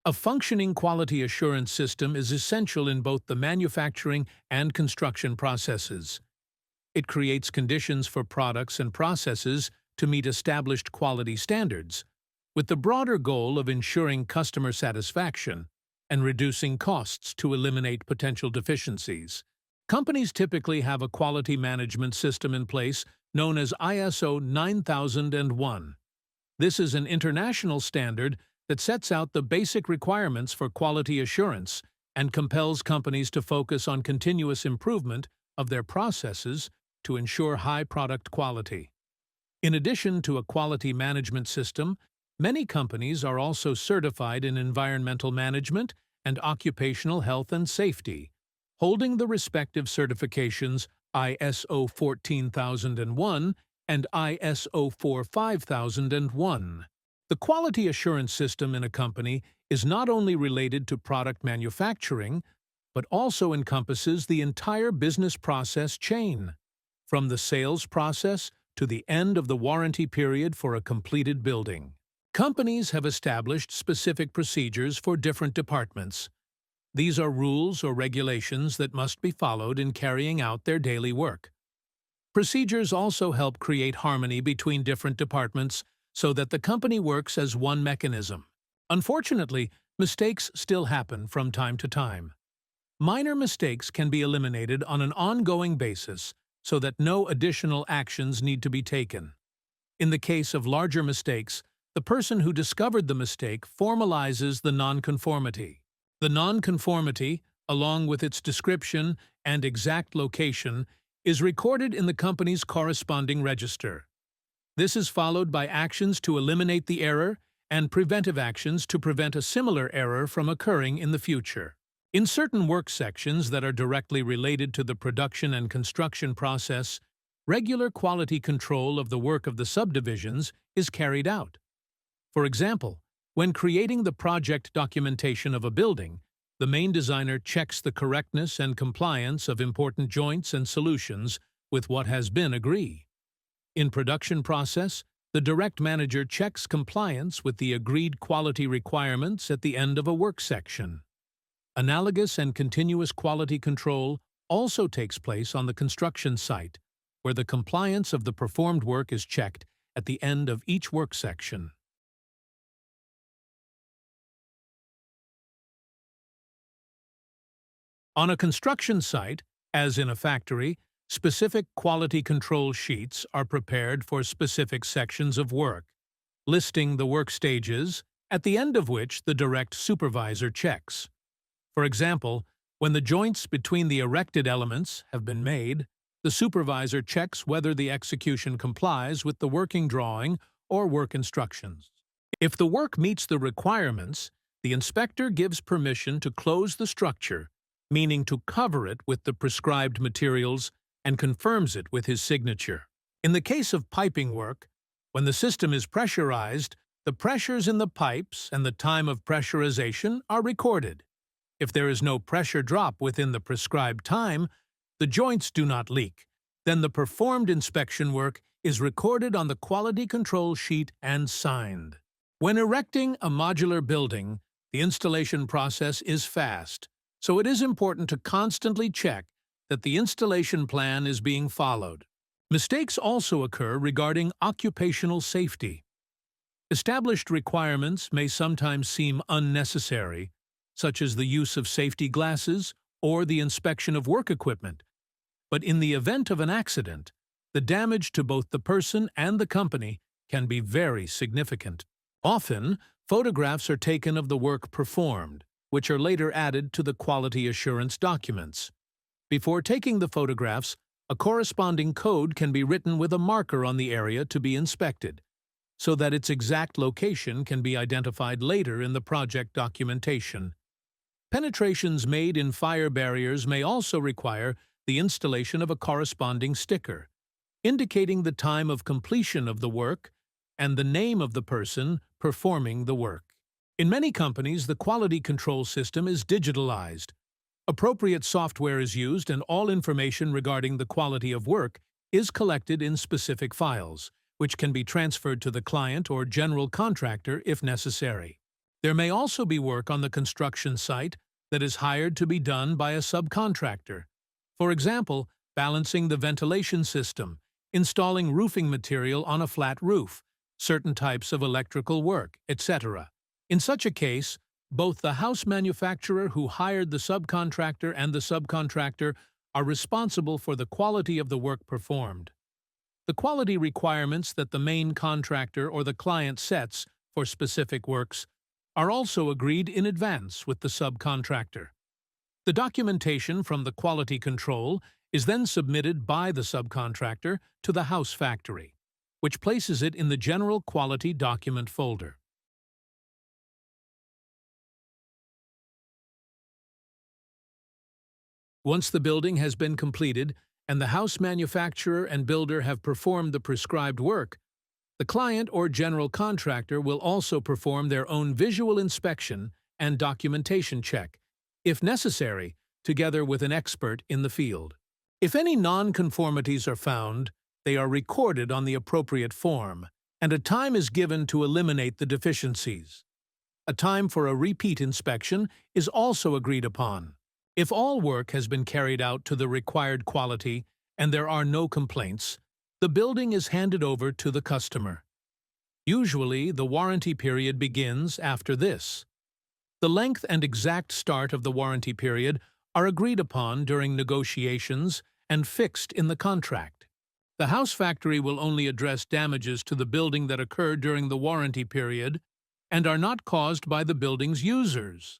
A functioning quality assurance system is essential in both the manufacturing and construction processes. It creates conditions for products and processes to meet established quality standards, with the broader goal of ensuring customer satisfaction and reducing costs to eliminate potential deficiencies. Companies typically have a quality management system in place known as ISO 9001. This is an international standard that sets out the basic requirements for quality assurance and compels companies to focus on continuous improvement of their processes to ensure high product quality. In addition to a quality management system, many companies are also certified in environmental management and occupational health and safety, holding the respective certifications ISO 14001 and ISO 45001. The quality assurance system in a company is not only related to product manufacturing, but also encompasses the entire business process chain, from the sales process to the end of the warranty period for a completed building. Companies have established specific procedures for different departments. These are rules or regulations that must be followed in carrying out their daily work. Procedures also help create harmony between different departments so that the company works as one mechanism. Unfortunately, mistakes still happen from time to time. Minor mistakes can be eliminated on an ongoing basis so that no additional actions need to be taken. In the case of larger mistakes, the person who discovered the mistake formalizes the nonconformity. The nonconformity, along with its description and exact location, is recorded in the company's corresponding register. This is followed by actions to eliminate the error and preventive actions to prevent a similar error from occurring in the future. In certain work sections that are directly related to the production and construction process, regular quality control of the work of the subdivisions is carried out. For example, when creating the project documentation of a building, the main designer checks the correctness and compliance of important joints and solutions with what has been agreed. In production process, the direct manager checks compliance with the agreed quality requirements at the end of a work section. Analogous and continuous quality control also takes place on the construction site, where the compliance of the performed work is checked at the end of each work section. On a construction site, as in a factory, specific quality control sheets are prepared for specific sections of work, listing the work stages, at the end of which the direct supervisor checks. For example, when the joints between the erected elements have been made, the supervisor checks whether the execution complies with the working drawing or work instructions. If the work meets the requirements, the inspector gives permission to close the structure, meaning to cover it with the prescribed materials, and confirms it with his signature. In the case of piping work, when the system is pressurized, the pressures in the pipes and the time of pressurization are recorded. If there is no pressure drop within the prescribed time, the joints do not leak. Then the performed inspection work is recorded on the quality control sheet and signed. When erecting a modular building, the installation process is fast, so it is important to constantly check that the installation plan is being followed. Mistakes also occur regarding occupational safety. Established requirements may sometimes seem unnecessary, such as the use of safety glasses or the inspection of work equipment. But in the event of an accident, the damage to both the person and the company can be very significant. Often, photographs are taken of the work performed, which are later added to the quality assurance documents. Before taking the photographs, a corresponding code can be written with a marker on the area to be inspected, so that its exact location can be identified later in the project documentation. Penetrations made in fire barriers may also require the installation of a corresponding sticker, indicating the time of completion of the work and the name of the person performing the work. In many companies, the quality control system is digitalized. Appropriate software is used and all information regarding the quality of work is collected in specific files, which can be transferred to the client or general contractor if necessary. There may also be work on the construction site that is hired to be done by a subcontractor. For example, balancing the ventilation system, installing roofing material on a flat roof, certain types of electrical work, etc. In such a case, both the house manufacturer who hired the subcontractor and the subcontractor are responsible for the quality of the work performed. The quality requirements that the main contractor or the client sets for specific works are also agreed in advance with the subcontractor. The documentation from the quality control is then submitted by the subcontractor to the house factory, which places it in the General Quality Document folder. Once the building has been completed and the house manufacturer and builder have performed the prescribed work, the client or general contractor will also perform their own visual inspection and documentation check, if necessary, together with an expert in the field. If any non-conformities are found, they are recorded on the appropriate form, and a time is given to eliminate the deficiencies. A time for a repeat inspection is also agreed upon. If all work has been carried out to the required quality and there are no complaints, the building is handed over to the customer. Usually, the warranty period begins after this. The length and exact start of the warranty period are agreed upon during negotiations and fixed in the contract. The house factory will only address damages to the building that occur during the warranty period and are not caused by the building's users.